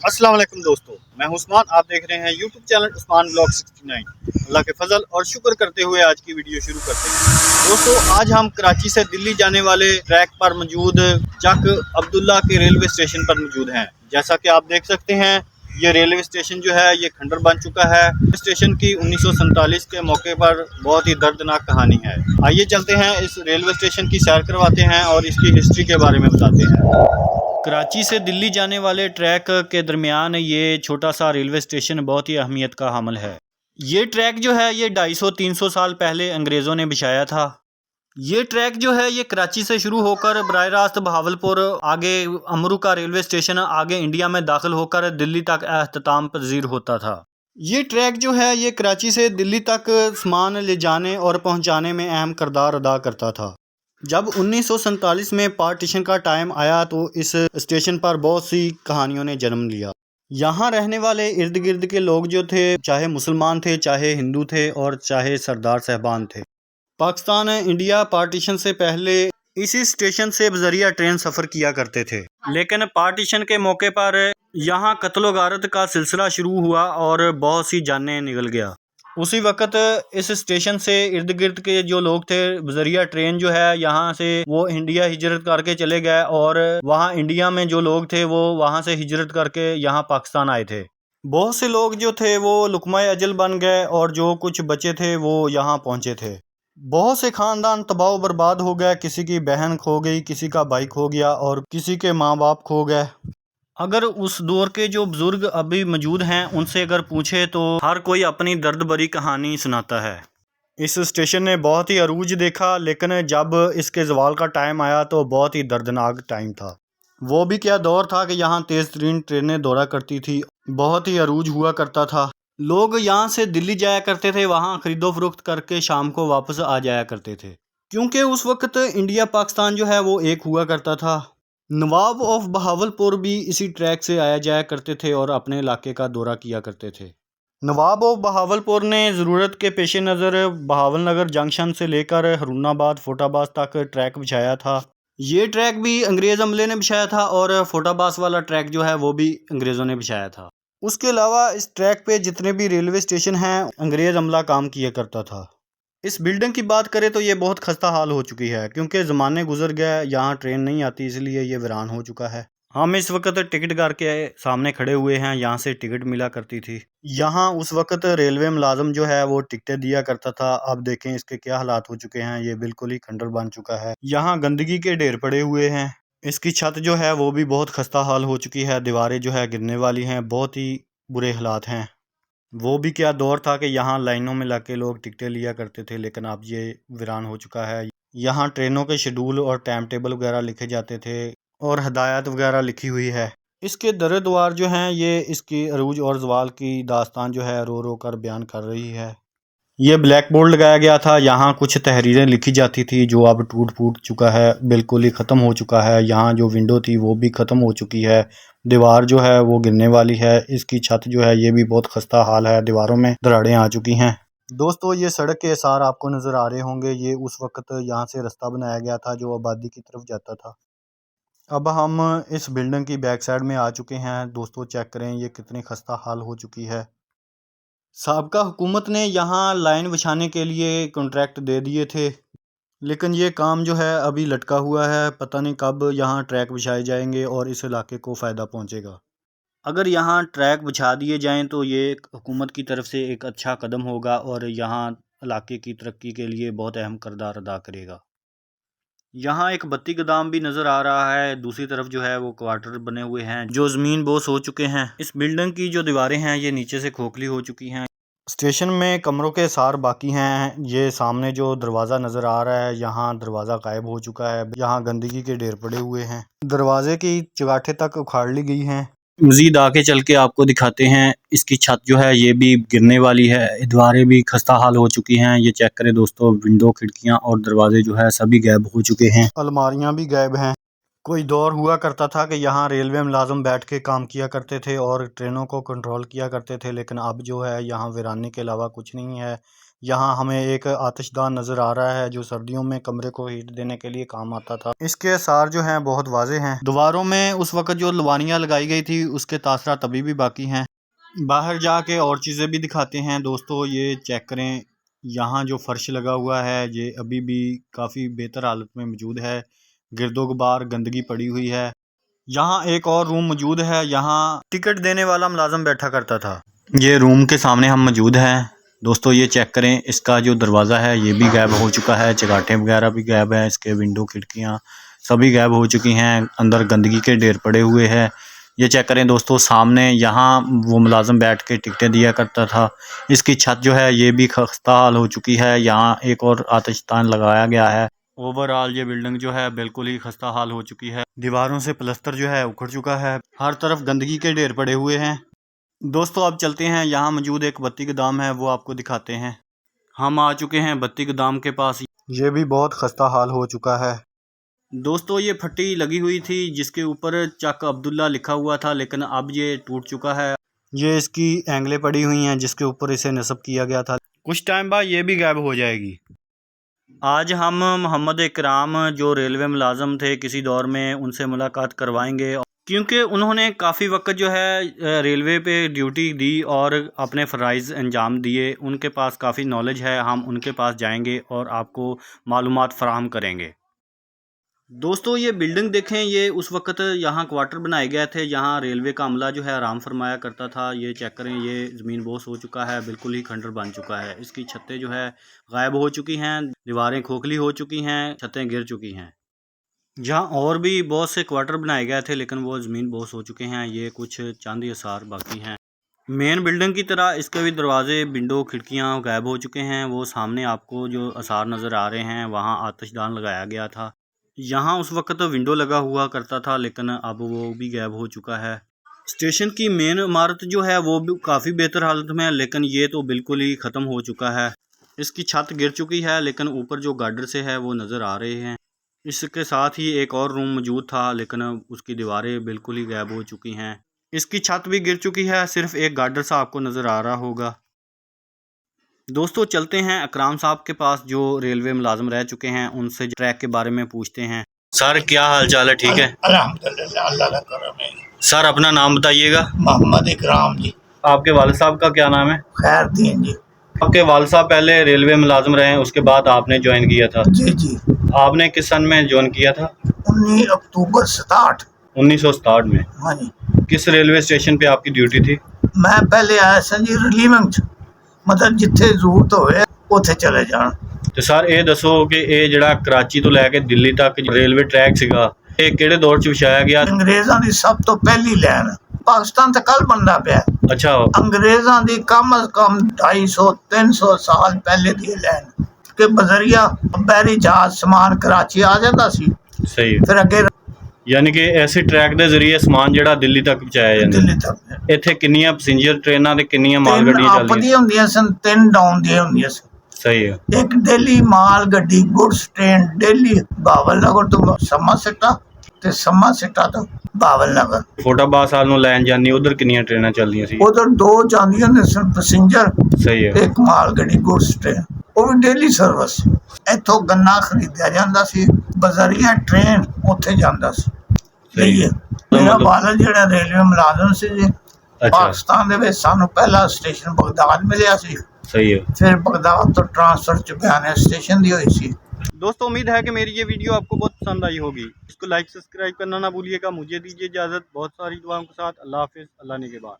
अस्सलाम वालेकुम दोस्तों, मैं हूं उस्मान। आप देख रहे हैं यूट्यूब चैनल उस्मान ब्लॉग 69। अल्लाह के फजल और शुक्र करते हुए आज की वीडियो शुरू करते हैं। दोस्तों, आज हम कराची से दिल्ली जाने वाले ट्रैक पर मौजूद चक अब्दुल्ला के रेलवे स्टेशन पर मौजूद हैं। जैसा कि आप देख सकते हैं, ये रेलवे स्टेशन जो है ये खंडर बन चुका है। स्टेशन की 1947 के मौके पर बहुत ही दर्दनाक कहानी है। आइए चलते हैं, इस रेलवे स्टेशन की सैर करवाते हैं और इसकी हिस्ट्री के बारे में बताते हैं। कराची से दिल्ली जाने वाले ट्रैक के दरमियान ये छोटा सा रेलवे स्टेशन बहुत ही अहमियत का हामिल है। ये ट्रैक जो है ये 250-300 साल पहले अंग्रेज़ों ने बिछाया था। ये ट्रैक जो है ये कराची से शुरू होकर बराह रास्त बहावलपुर, आगे अमरू का रेलवे स्टेशन, आगे इंडिया में दाखिल होकर दिल्ली तक अख्ताम पजीर होता था। ये ट्रैक जो है ये कराची से दिल्ली तक सामान ले जाने और पहुंचाने में अहम किरदार अदा करता था। जब 1947 में पार्टीशन का टाइम आया तो इस स्टेशन पर बहुत सी कहानियों ने जन्म लिया। यहाँ रहने वाले इर्द गिर्द के लोग जो थे, चाहे मुसलमान थे, चाहे हिंदू थे और चाहे सरदार साहबान थे। पाकिस्तान इंडिया पार्टीशन से पहले इसी स्टेशन से बजरिया ट्रेन सफ़र किया करते थे, लेकिन पार्टीशन के मौके पर यहाँ कत्लो गारत का सिलसिला शुरू हुआ और बहुत सी जानें निकल गया। उसी वक्त इस स्टेशन से इर्द गिर्द के जो लोग थे, बजरिया ट्रेन जो है यहाँ से वो इंडिया हिजरत करके चले गए और वहाँ इंडिया में जो लोग थे वो वहाँ से हिजरत करके यहाँ पाकिस्तान आए थे। बहुत से लोग जो थे वो लुकमाए अजल बन गए और जो कुछ बचे थे वो यहाँ पहुँचे थे। बहुत से खानदान तबाह बर्बाद हो गए, किसी की बहन खो गई, किसी का भाई खो गया और किसी के माँ बाप खो गए। अगर उस दौर के जो बुजुर्ग अभी मौजूद हैं उनसे अगर पूछे तो हर कोई अपनी दर्द भरी कहानी सुनाता है। इस स्टेशन ने बहुत ही अरूज देखा, लेकिन जब इसके ज़वाल का टाइम आया तो बहुत ही दर्दनाक टाइम था। वो भी क्या दौर था कि यहाँ तेज़ तरीन ट्रेनें दौड़ा करती थी, बहुत ही अरूज हुआ करता था। लोग यहाँ से दिल्ली जाया करते थे, वहाँ ख़रीदो फरोख्त करके शाम को वापस आ जाया करते थे, क्योंकि उस वक्त इंडिया पाकिस्तान जो है वो एक हुआ करता था। नवाब ऑफ बहावलपुर भी इसी ट्रैक से आया जाया करते थे और अपने इलाके का दौरा किया करते थे। नवाब ऑफ बहावलपुर ने ज़रूरत के पेश नज़र बहावल नगर जंक्शन से लेकर हरूनाबाद फोटाबाज तक ट्रैक बिछाया था। ये ट्रैक भी अंग्रेज़ अमले ने बिछाया था और फोटाबाज वाला ट्रैक जो है वो भी अंग्रेज़ों ने बिछाया था। उसके अलावा इस ट्रैक पे जितने भी रेलवे स्टेशन हैं अंग्रेज़ अमला काम किया करता था। इस बिल्डिंग की बात करें तो ये बहुत खस्ता हाल हो चुकी है, क्योंकि ज़माने गुजर गए, यहाँ ट्रेन नहीं आती, इसलिए ये वीरान हो चुका है। हम इस वक्त टिकट घर के सामने खड़े हुए हैं, यहाँ से टिकट मिला करती थी। यहाँ उस वक्त रेलवे मुलाजम जो है वो टिकटें दिया करता था। अब देखें इसके क्या हालात हो चुके हैं, ये बिल्कुल ही खंडर बन चुका है। यहाँ गंदगी के ढेर पड़े हुए हैं। इसकी छत जो है वो भी बहुत खस्ता हाल हो चुकी है, दीवारें जो है गिरने वाली हैं, बहुत ही बुरे हालात हैं। वो भी क्या दौर था कि यहाँ लाइनों में लग के लोग टिकटें लिया करते थे, लेकिन अब ये वीरान हो चुका है। यहाँ ट्रेनों के शेड्यूल और टाइम टेबल वगैरह लिखे जाते थे और हदायत वगैरह लिखी हुई है। इसके दर द्वार जो हैं ये इसकी अरूज और ज़वाल की दास्तान जो है रो रो कर बयान कर रही है। ये ब्लैक बोर्ड लगाया गया था, यहाँ कुछ तहरीरें लिखी जाती थी, जो अब टूट फूट चुका है, बिल्कुल ही ख़त्म हो चुका है। यहाँ जो विंडो थी वो भी ख़त्म हो चुकी है, दीवार जो है वो गिरने वाली है। इसकी छत जो है ये भी बहुत खस्ता हाल है, दीवारों में दरारें आ चुकी हैं। दोस्तों, ये सड़क के आसार आपको नज़र आ रहे होंगे, ये उस वक्त यहाँ से रास्ता बनाया गया था जो आबादी की तरफ जाता था। अब हम इस बिल्डिंग की बैक साइड में आ चुके हैं। दोस्तों, चेक करें ये कितनी खस्ता हाल हो चुकी है। साबका हुकूमत ने यहाँ लाइन बिछाने के लिए कॉन्ट्रैक्ट दे दिए थे, लेकिन ये काम जो है अभी लटका हुआ है। पता नहीं कब यहाँ ट्रैक बिछाए जाएंगे और इस इलाके को फ़ायदा पहुँचेगा। अगर यहाँ ट्रैक बिछा दिए जाएं तो ये हुकूमत की तरफ से एक अच्छा कदम होगा और यहाँ इलाके की तरक्की के लिए बहुत अहम किरदार अदा करेगा। यहाँ एक बत्ती गोदाम भी नज़र आ रहा है। दूसरी तरफ जो है वो क्वार्टर बने हुए हैं जो ज़मीन बोस हो चुके हैं। इस बिल्डिंग की जो दीवारें हैं ये नीचे से खोखली हो चुकी हैं। स्टेशन में कमरों के सार बाकी हैं। ये सामने जो दरवाज़ा नज़र आ रहा है, यहाँ दरवाज़ा गायब हो चुका है। यहाँ गंदगी के ढेर पड़े हुए हैं, दरवाजे की चगाठे तक उखाड़ ली गई हैं। मज़ीद आगे चल के आपको दिखाते हैं। इसकी छत जो है ये भी गिरने वाली है, दीवारें भी खस्ता हाल हो चुकी हैं। ये चेक करें दोस्तों, विंडो, खिड़कियाँ और दरवाजे जो है सभी गायब हो चुके हैं, अलमारियाँ भी गायब हैं। कोई दौर हुआ करता था कि यहाँ रेलवे मुलाजम बैठ के काम किया करते थे और ट्रेनों को कंट्रोल किया करते थे, लेकिन अब जो है यहाँ वीरानी के अलावा कुछ नहीं है। यहाँ हमें एक आतिशदान नज़र आ रहा है जो सर्दियों में कमरे को हीट देने के लिए काम आता था। इसके आसार जो हैं बहुत वाजे हैं। दीवारों में उस वक़्त जो लवानियाँ लगाई गई थी उसके तासरात अभी भी बाकी हैं। बाहर जाके और चीज़ें भी दिखाते हैं दोस्तों। ये चेक करें, यहाँ जो फर्श लगा हुआ है ये अभी भी काफ़ी बेहतर हालत में मौजूद है। गिरदो गुबार गंदगी पड़ी हुई है। यहाँ एक और रूम मौजूद है, यहाँ टिकट देने वाला मुलाजम बैठा करता था। ये रूम के सामने हम मौजूद हैं दोस्तों। ये चेक करें, इसका जो दरवाज़ा है ये भी गायब हो चुका है, चगाटें वगैरह भी गायब हैं, इसके विंडो खिड़कियाँ सभी गायब हो चुकी हैं, अंदर गंदगी के ढेर पड़े हुए हैं। ये चेक करें दोस्तों, सामने यहाँ वो मुलाजम बैठ के टिकटें दिया करता था। इसकी छत जो है ये भी खस्ता हाल हो चुकी है, यहाँ एक और आतिशदान लगाया गया है। ओवरऑल ये बिल्डिंग जो है बिल्कुल ही खस्ता हाल हो चुकी है। दीवारों से प्लस्तर जो है उखड़ चुका है, हर तरफ गंदगी के ढेर पड़े हुए हैं। दोस्तों अब चलते हैं, यहाँ मौजूद एक बत्ती गोदाम है वो आपको दिखाते हैं। हम आ चुके हैं बत्ती गोदाम के पास। ये भी बहुत खस्ता हाल हो चुका है दोस्तों। ये फट्टी लगी हुई थी जिसके ऊपर चक अब्दुल्ला लिखा हुआ था, लेकिन अब ये टूट चुका है। ये इसकी एंगलें पड़ी हुई हैं जिसके ऊपर इसे नस्ब किया गया था। कुछ टाइम बाद ये भी गायब हो जाएगी। आज हम मोहम्मद इकराम जो रेलवे मुलाजम थे किसी दौर में, उनसे मुलाकात करवाएंगे क्योंकि उन्होंने काफ़ी वक्त जो है रेलवे पे ड्यूटी दी और अपने फ़राइज़ अंजाम दिए। उनके पास काफ़ी नॉलेज है, हम उनके पास जाएंगे और आपको मालूमात फ़राहम करेंगे। दोस्तों ये बिल्डिंग देखें, ये उस वक्त यहाँ क्वार्टर बनाए गए थे, यहाँ रेलवे का अमला जो है आराम फरमाया करता था। ये चेक करें, ये ज़मीन बोस हो चुका है, बिल्कुल ही खंडर बन चुका है। इसकी छतें जो है गायब हो चुकी हैं, दीवारें खोखली हो चुकी हैं, छतें गिर चुकी हैं। जहाँ और भी बहुत से क्वार्टर बनाए गए थे लेकिन वो ज़मीन बोस हो चुके हैं। ये कुछ चंद आसार बाकी हैं। मेन बिल्डिंग की तरह इसके भी दरवाजे, विंडो, खिड़कियाँ गायब हो चुके हैं। वो सामने आपको जो आसार नज़र आ रहे हैं, वहाँ आतिशदान लगाया गया था। यहाँ उस वक्त तो विंडो लगा हुआ करता था लेकिन अब वो भी गायब हो चुका है। स्टेशन की मेन इमारत जो है वो भी काफ़ी बेहतर हालत में है, लेकिन ये तो बिल्कुल ही ख़त्म हो चुका है। इसकी छत गिर चुकी है लेकिन ऊपर जो गार्डर से है वो नज़र आ रहे हैं। इसके साथ ही एक और रूम मौजूद था लेकिन उसकी दीवारें बिल्कुल ही गायब हो चुकी हैं। इसकी छत भी गिर चुकी है, सिर्फ एक गार्डर सा आपको नज़र आ रहा होगा। दोस्तों चलते हैं अकराम साहब के पास जो रेलवे मुलाजम रह चुके हैं, उनसे ट्रैक के बारे में पूछते हैं। सर क्या हाल चाल है? ठीक है अल्हम्दुलिल्लाह, अल्लाह का करम है। सर अपना नाम बताइएगा। मोहम्मद इकराम जी। आपके वालिद साहब का क्या नाम है? खैरुद्दीन जी। आपके वालिद साहब पहले रेलवे मुलाजम रहे, उसके बाद आपने ज्वाइन किया था? जी जी। आपने किस सन में ज्वाइन किया था? 19 अक्टूबर 67। 1967 में। हाँ जी। किस रेलवे स्टेशन पे आपकी ड्यूटी थी? मैं पहले आया सा जी रिलीविंग, मतलब जिथे जरूरत होवे उथे चले जाना। तो सर ये दसो कि ये जिहड़ा कराची तो लैके दिल्ली तक रेलवे ट्रैक सीगा, ये किहड़े दौर च विछाया गया? अंग्रेज़ां दी सब तो पहली लैन, पाकिस्तान तो कल बनदा पिया। अच्छा। अंग्रेज़ां दी कम अज कम 250-300 साल पहले दी लैन के बजरिया बहरी जहाज समान कराची आ जाता सी। सही। फिर अगे यानी कि ऐसे ट्रैक के जरिए समान जिहड़ा दिल्ली तक पहुंचाया जांदा। दिल्ली तक इत्थे किन्नियां पैसेंजर ट्रेनां ते किन्नियां माल गड्डियां अप दी हुंदियां सन, 3 डाउन दी हुंदियां सन। सही है। एक दिल्ली माल गड्डी गुड्स ट्रेन दिल्ली बावलनगर तो सम्मा सिटा ते सम्मा सिटा तो बावलनगर। फोटाबाद साल नूं लैन जानी, उधर किन्नियां ट्रेनां चलदियां सी? उधर 2 जांदियां ने सन पैसेंजर। सही है। एक माल गड्डी गुड्स ट्रेन, वो भी डेली सर्विस। इथों गन्ना खरीदिया जांदा सी, बजरिया ट्रेन उत्थे जांदा सी। सही है। मेरा वालिद जेड़ा रेलवे मुलाजम सी जी। पाकिस्तान दे विच सानू पहला स्टेशन बगदाद मिलिया सी। सही है। फिर बगदाद तो ट्रांसफर चुपियाने स्टेशन दी हुई सी। दोस्तों उम्मीद है कि मेरी ये वीडियो आपको बहुत पसंद आई होगी। इसको लाइक सब्सक्राइब करना ना भूलिएगा। मुझे दीजिए इजाज़त, बहुत सारी दुआओं के साथ। अल्लाह हाफिज़, अल्लाह निगहबान।